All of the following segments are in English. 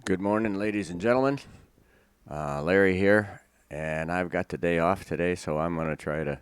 Good morning, ladies and gentlemen. Larry here, and I've got the day off today, so I'm going to try to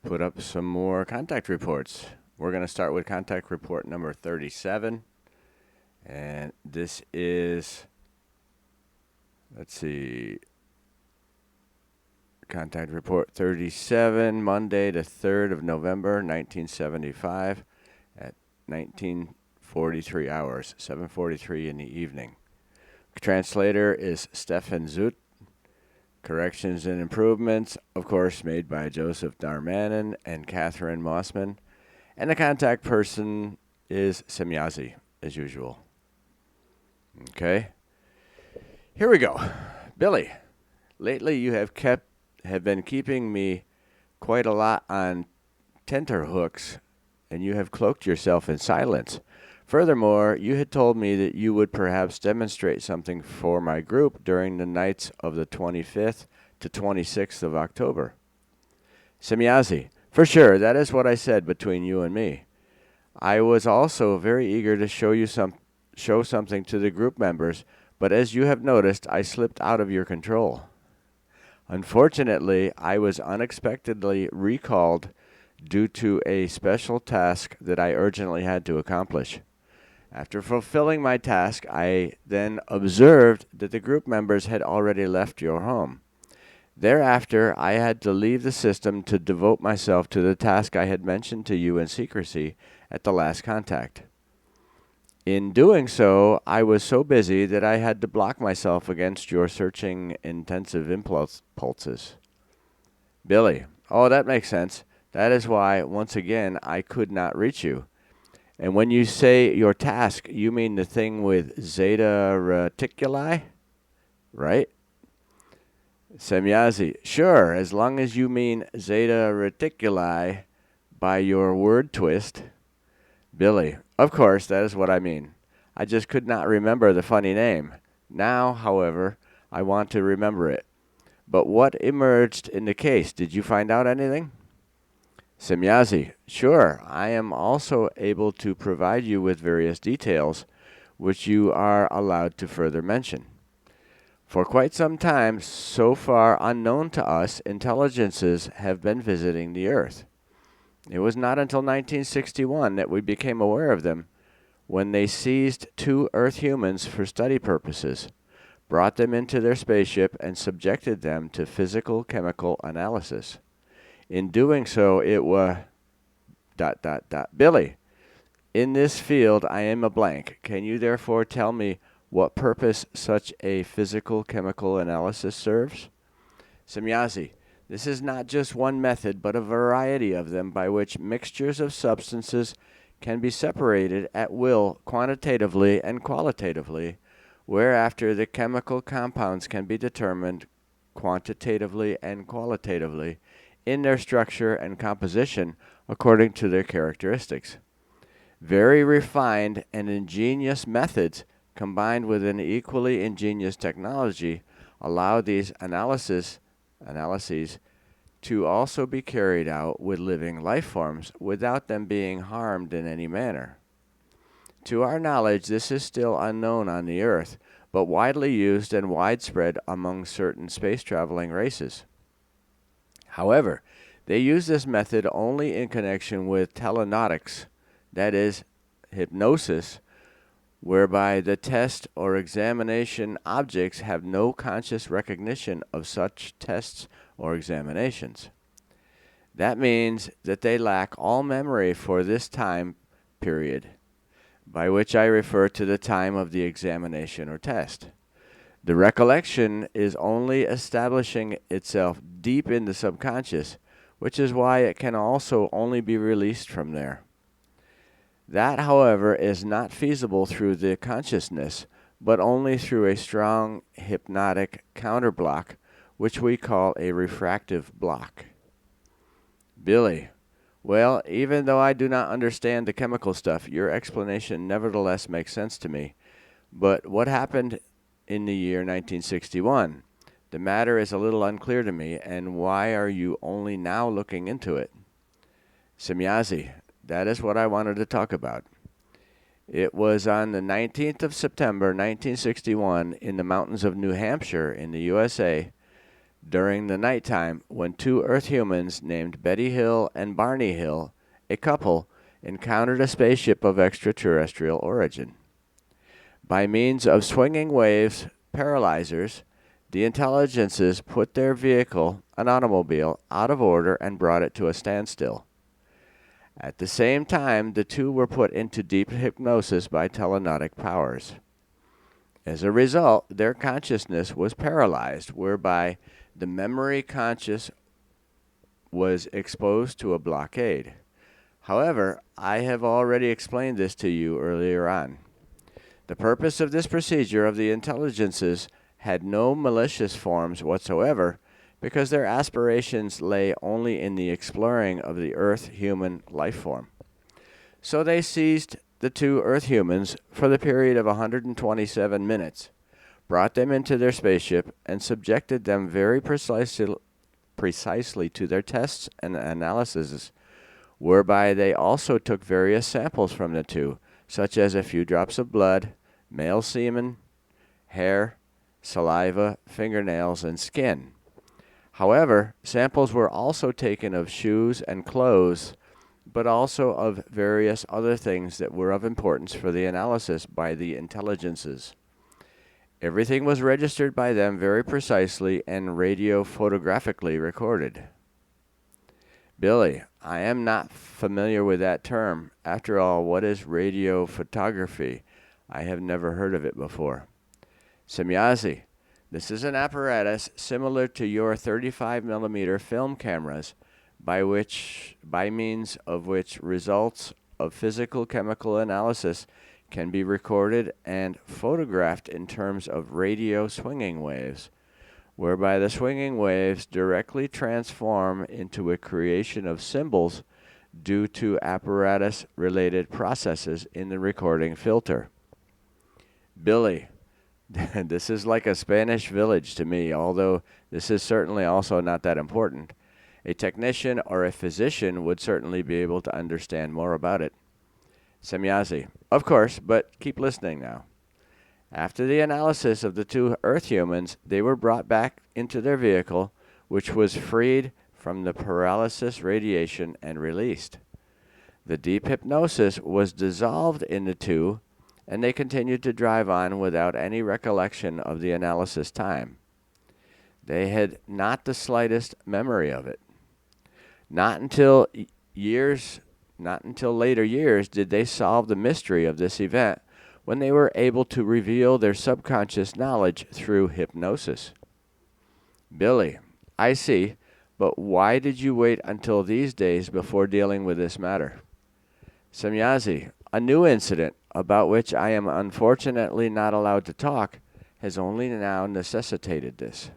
put up some more contact reports. We're going to start with contact report number 37, and this is, let's see, contact report 37, Monday, the 3rd of November, 1975, at 19:43 hours, 7:43 in the evening. Translator is Stefan Zut. Corrections and improvements, of course, made by Joseph Darmanin and Catherine Mossman. And the contact person is Semyazi, as usual. Okay, here we go. Billy, lately you have been keeping me quite a lot on tenterhooks, and you have cloaked yourself in silence. Furthermore, you had told me that you would perhaps demonstrate something for my group during the nights of the 25th to 26th of October. Semyazi, for sure, that is what I said between you and me. I was also very eager to show something to the group members, but as you have noticed, I slipped out of your control. Unfortunately, I was unexpectedly recalled due to a special task that I urgently had to accomplish. After fulfilling my task, I then observed that the group members had already left your home. Thereafter, I had to leave the system to devote myself to the task I had mentioned to you in secrecy at the last contact. In doing so, I was so busy that I had to block myself against your searching, intensive pulses. Billy, oh, that makes sense. That is why, once again, I could not reach you. And when you say your task, you mean the thing with Zeta Reticuli, right? Semyazi, sure, as long as you mean Zeta Reticuli by your word twist. Billy, of course, that is what I mean. I just could not remember the funny name. Now, however, I want to remember it. But what emerged in the case? Did you find out anything? Semyazi, sure, I am also able to provide you with various details, which you are allowed to further mention. For quite some time, so far unknown to us, intelligences have been visiting the Earth. It was not until 1961 that we became aware of them, when they seized two Earth humans for study purposes, brought them into their spaceship, and subjected them to physical-chemical analysis. In doing so, it was ... Billy, in this field I am a blank. Can you therefore tell me what purpose such a physical-chemical analysis serves? Semyazi, this is not just one method, but a variety of them by which mixtures of substances can be separated at will quantitatively and qualitatively, whereafter the chemical compounds can be determined quantitatively and qualitatively in their structure and composition according to their characteristics. Very refined and ingenious methods combined with an equally ingenious technology allow these analyses to also be carried out with living life forms without them being harmed in any manner. To our knowledge, this is still unknown on the Earth, but widely used and widespread among certain space-traveling races. However, they use this method only in connection with telenautics, that is, hypnosis, whereby the test or examination objects have no conscious recognition of such tests or examinations. That means that they lack all memory for this time period, by which I refer to the time of the examination or test. The recollection is only establishing itself deep in the subconscious, which is why it can also only be released from there. That, however, is not feasible through the consciousness, but only through a strong hypnotic counterblock, which we call a refractive block. Billy, well, even though I do not understand the chemical stuff, your explanation nevertheless makes sense to me. But what happened in the year 1961? The matter is a little unclear to me, and why are you only now looking into it? Semyazi, that is what I wanted to talk about. It was on the 19th of September, 1961, in the mountains of New Hampshire in the USA, during the nighttime, when two Earth humans named Betty Hill and Barney Hill, a couple, encountered a spaceship of extraterrestrial origin. By means of swinging waves, paralyzers, the intelligences put their vehicle, an automobile, out of order and brought it to a standstill. At the same time, the two were put into deep hypnosis by telekinetic powers. As a result, their consciousness was paralyzed, whereby the memory conscious was exposed to a blockade. However, I have already explained this to you earlier on. The purpose of this procedure of the intelligences had no malicious forms whatsoever, because their aspirations lay only in the exploring of the Earth human life form. So they seized the two Earth humans for the period of 127 minutes, brought them into their spaceship, and subjected them very precisely to their tests and analyses, whereby they also took various samples from the two, such as a few drops of blood, male semen, hair, saliva, fingernails, and skin. However, samples were also taken of shoes and clothes, but also of various other things that were of importance for the analysis by the intelligences. Everything was registered by them very precisely and radio-photographically recorded. Billy, I am not familiar with that term. After all, what is radio photography? I have never heard of it before. Semyazi, this is an apparatus similar to your 35mm film cameras, by means of which results of physical-chemical analysis can be recorded and photographed in terms of radio swinging waves, whereby the swinging waves directly transform into a creation of symbols due to apparatus-related processes in the recording filter. Billy, this is like a Spanish village to me, although this is certainly also not that important. A technician or a physician would certainly be able to understand more about it. Semyazi, of course, but keep listening now. After the analysis of the two Earth humans, they were brought back into their vehicle, which was freed from the paralysis radiation and released. The deep hypnosis was dissolved in the two, and they continued to drive on without any recollection of the analysis time. They had not the slightest memory of it. Not until later years did they solve the mystery of this event, when they were able to reveal their subconscious knowledge through hypnosis. Billy, I see, but why did you wait until these days before dealing with this matter? Semyazi, a new incident, about which I am unfortunately not allowed to talk, has only now necessitated this.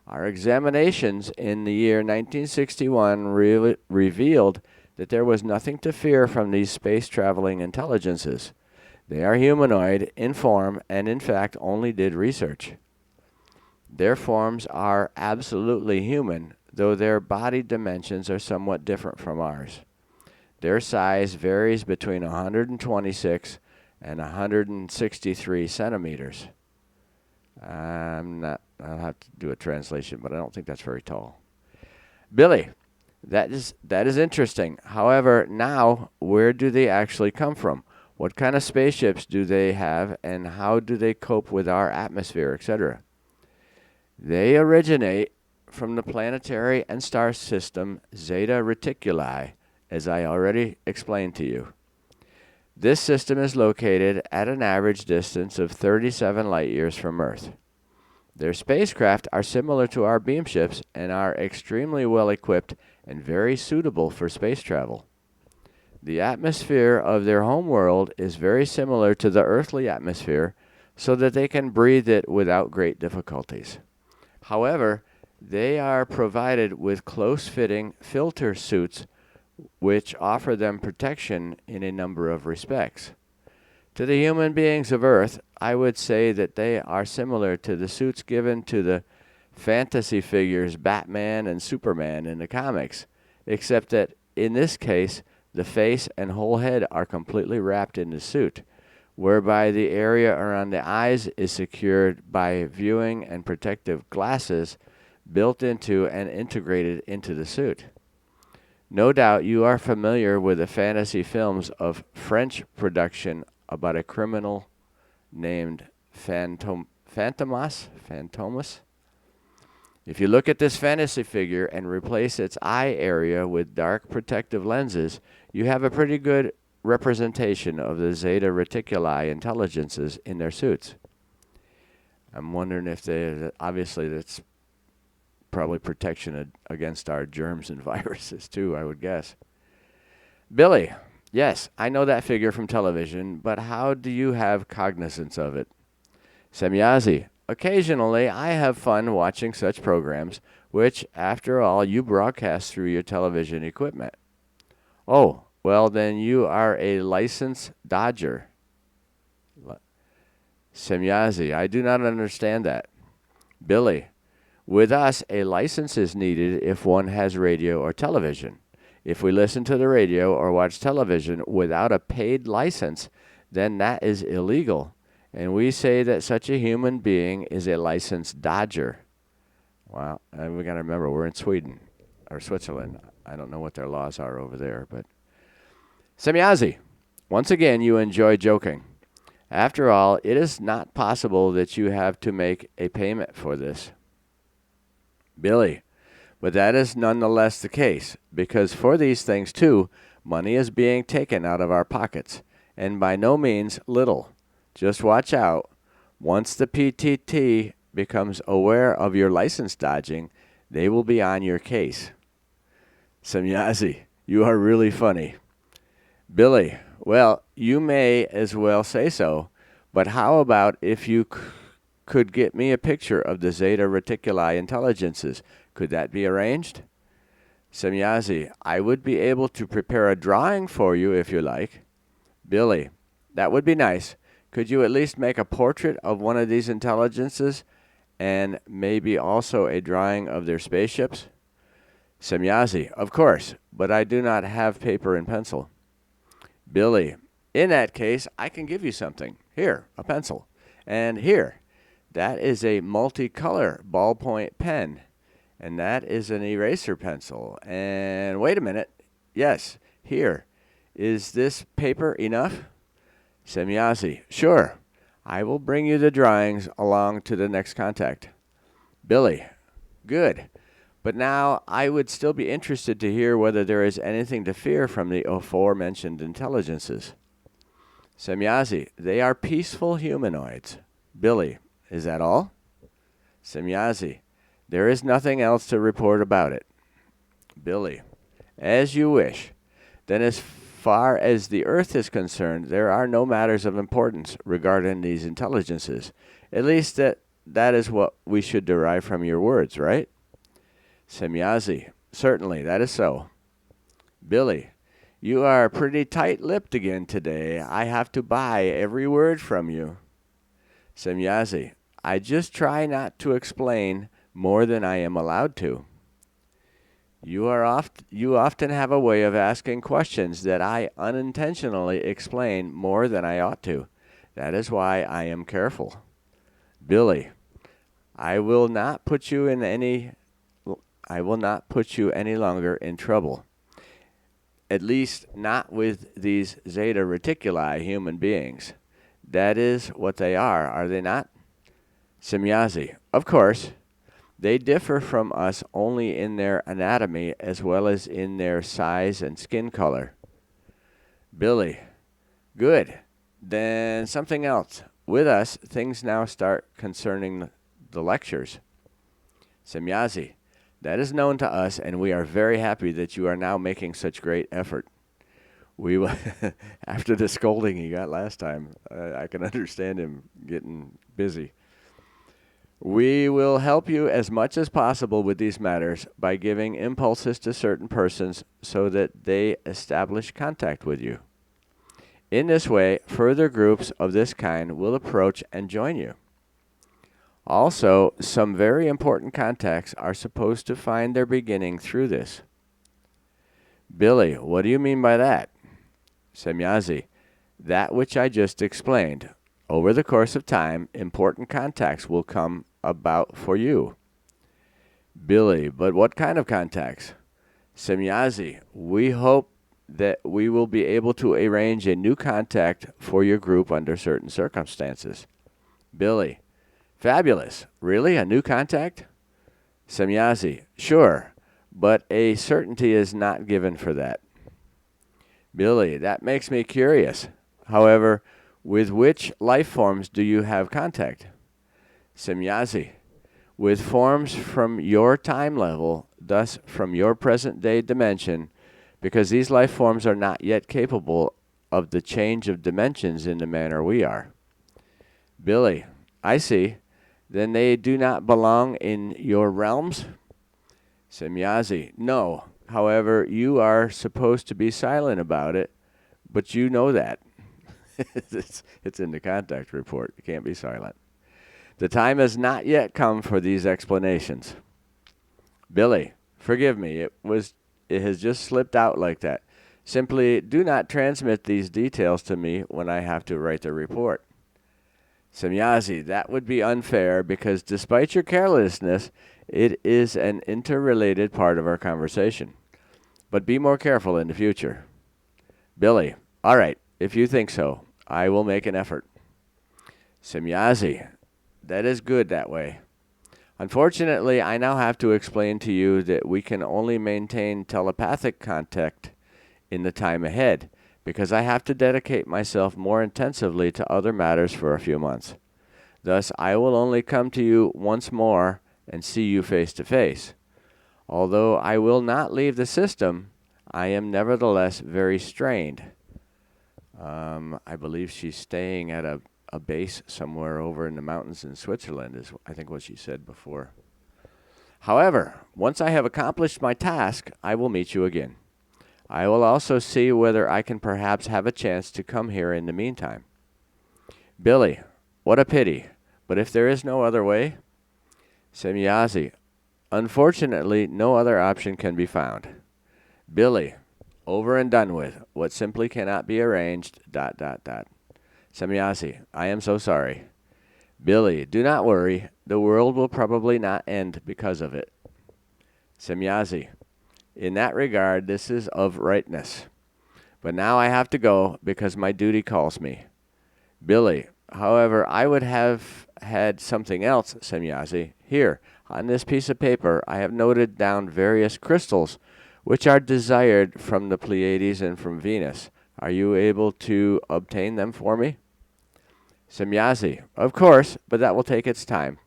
Our examinations in the year 1961 revealed that there was nothing to fear from these space-traveling intelligences. They are humanoid in form and in fact only did research. Their forms are absolutely human, though their body dimensions are somewhat different from ours. Their size varies between 126 and 163 centimeters. I'll have to do a translation, but I don't think that's very tall. Billy, that is interesting. However, now, where do they actually come from? What kind of spaceships do they have, and how do they cope with our atmosphere, etc.? They originate from the planetary and star system Zeta Reticuli, as I already explained to you. This system is located at an average distance of 37 light years from Earth. Their spacecraft are similar to our beam ships and are extremely well equipped and very suitable for space travel. The atmosphere of their home world is very similar to the earthly atmosphere, so that they can breathe it without great difficulties. However, they are provided with close-fitting filter suits which offer them protection in a number of respects. To the human beings of Earth, I would say that they are similar to the suits given to the fantasy figures Batman and Superman in the comics, except that in this case, The face and whole head are completely wrapped in the suit, whereby the area around the eyes is secured by viewing and protective glasses built into and integrated into the suit. No doubt you are familiar with the fantasy films of French production about a criminal named Fantomas. If you look at this fantasy figure and replace its eye area with dark protective lenses, you have a pretty good representation of the Zeta Reticuli intelligences in their suits. I'm wondering if obviously that's probably protection against our germs and viruses too, I would guess. Billy, yes, I know that figure from television, but how do you have cognizance of it? Semyazi, occasionally I have fun watching such programs, which, after all, you broadcast through your television equipment. Oh, well then you are a licensed dodger. Semyazi, I do not understand that. Billy, with us, a license is needed if one has radio or television. If we listen to the radio or watch television without a paid license, then that is illegal. And we say that such a human being is a licensed dodger. Wow, and we got to remember, we're in Sweden or Switzerland. I don't know what their laws are over there, but Semyazi, once again, you enjoy joking. After all, it is not possible that you have to make a payment for this. Billy, but that is nonetheless the case, because for these things too, money is being taken out of our pockets, and by no means little. Just watch out. Once the PTT becomes aware of your license dodging, they will be on your case. Semyazi, you are really funny. Billy, well, you may as well say so, but how about if you could get me a picture of the Zeta Reticuli intelligences? Could that be arranged? Semyazi, I would be able to prepare a drawing for you if you like. Billy, that would be nice. Could you at least make a portrait of one of these intelligences and maybe also a drawing of their spaceships? Semyazi, of course, but I do not have paper and pencil. Billy, in that case, I can give you something. Here, a pencil. And here, that is a multicolor ballpoint pen. And that is an eraser pencil. And wait a minute. Yes, here. Is this paper enough? Semyazi, sure. I will bring you the drawings along to the next contact. Billy, good. But now I would still be interested to hear whether there is anything to fear from the aforementioned intelligences. Semyazi, they are peaceful humanoids. Billy, is that all? Semyazi, there is nothing else to report about it. Billy, as you wish. Then as far as the Earth is concerned, there are no matters of importance regarding these intelligences. At least that is what we should derive from your words, right? Semyazi, certainly, that is so. Billy, you are pretty tight-lipped again today. I have to buy every word from you. Semyazi, I just try not to explain more than I am allowed to. You often have a way of asking questions that I unintentionally explain more than I ought to. That is why I am careful. Billy, I will not put you any longer in trouble. At least not with these Zeta Reticuli human beings. That is what they are they not? Semyazi, of course. They differ from us only in their anatomy as well as in their size and skin color. Billy, good. Then something else. With us, things now start concerning the lectures. Semyazi, that is known to us, and we are very happy that you are now making such great effort. We will, after the scolding he got last time, I can understand him getting busy. We will help you as much as possible with these matters by giving impulses to certain persons so that they establish contact with you. In this way, further groups of this kind will approach and join you. Also, some very important contacts are supposed to find their beginning through this. Billy, what do you mean by that? Semyazi, that which I just explained. Over the course of time, important contacts will come about for you. Billy, but what kind of contacts? Semyazi, we hope that we will be able to arrange a new contact for your group under certain circumstances. Billy, fabulous. Really? A new contact? Semyazi, sure, but a certainty is not given for that. Billy, that makes me curious. However, with which life forms do you have contact? Semyazi, with forms from your time level, thus from your present day dimension, because these life forms are not yet capable of the change of dimensions in the manner we are. Billy, I see. Then they do not belong in your realms? Semyazi, no. However, you are supposed to be silent about it, but you know that. It's in the contact report. You can't be silent. The time has not yet come for these explanations. Billy, forgive me. It has just slipped out like that. Simply do not transmit these details to me when I have to write the report. Semyazi, that would be unfair because despite your carelessness, it is an interrelated part of our conversation. But be more careful in the future. Billy, all right, if you think so, I will make an effort. Semyazi, that is good that way. Unfortunately, I now have to explain to you that we can only maintain telepathic contact in the time ahead, because I have to dedicate myself more intensively to other matters for a few months. Thus, I will only come to you once more and see you face to face. Although I will not leave the system, I am nevertheless very strained. I believe she's staying at a base somewhere over in the mountains in Switzerland, is I think what she said before. However, once I have accomplished my task, I will meet you again. I will also see whether I can perhaps have a chance to come here in the meantime. Billy, what a pity. But if there is no other way? Semyazi, unfortunately, no other option can be found. Billy, over and done with. What simply cannot be arranged, ... Semyazi, I am so sorry. Billy, do not worry. The world will probably not end because of it. Semyazi, in that regard, this is of rightness. But now I have to go because my duty calls me. Billy, however, I would have had something else, Semyazi. Here, on this piece of paper, I have noted down various crystals which are desired from the Pleiades and from Venus. Are you able to obtain them for me? Semyazi, of course, but that will take its time.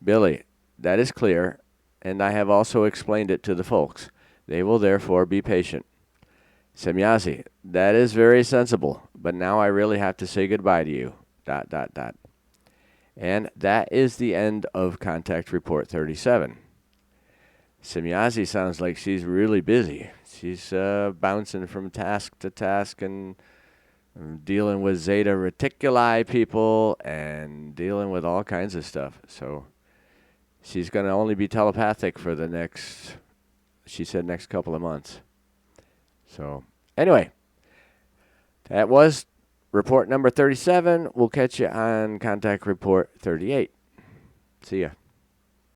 Billy, that is clear, and I have also explained it to the folks. They will therefore be patient. Semyazi, that is very sensible, but now I really have to say goodbye to you. ... And that is the end of Contact Report 37. Semyazi sounds like she's really busy. She's bouncing from task to task and dealing with Zeta Reticuli people and dealing with all kinds of stuff. So she's going to only be telepathic for the next, she said, next couple of months. So anyway, that was report number 37. We'll catch you on Contact Report 38. See ya.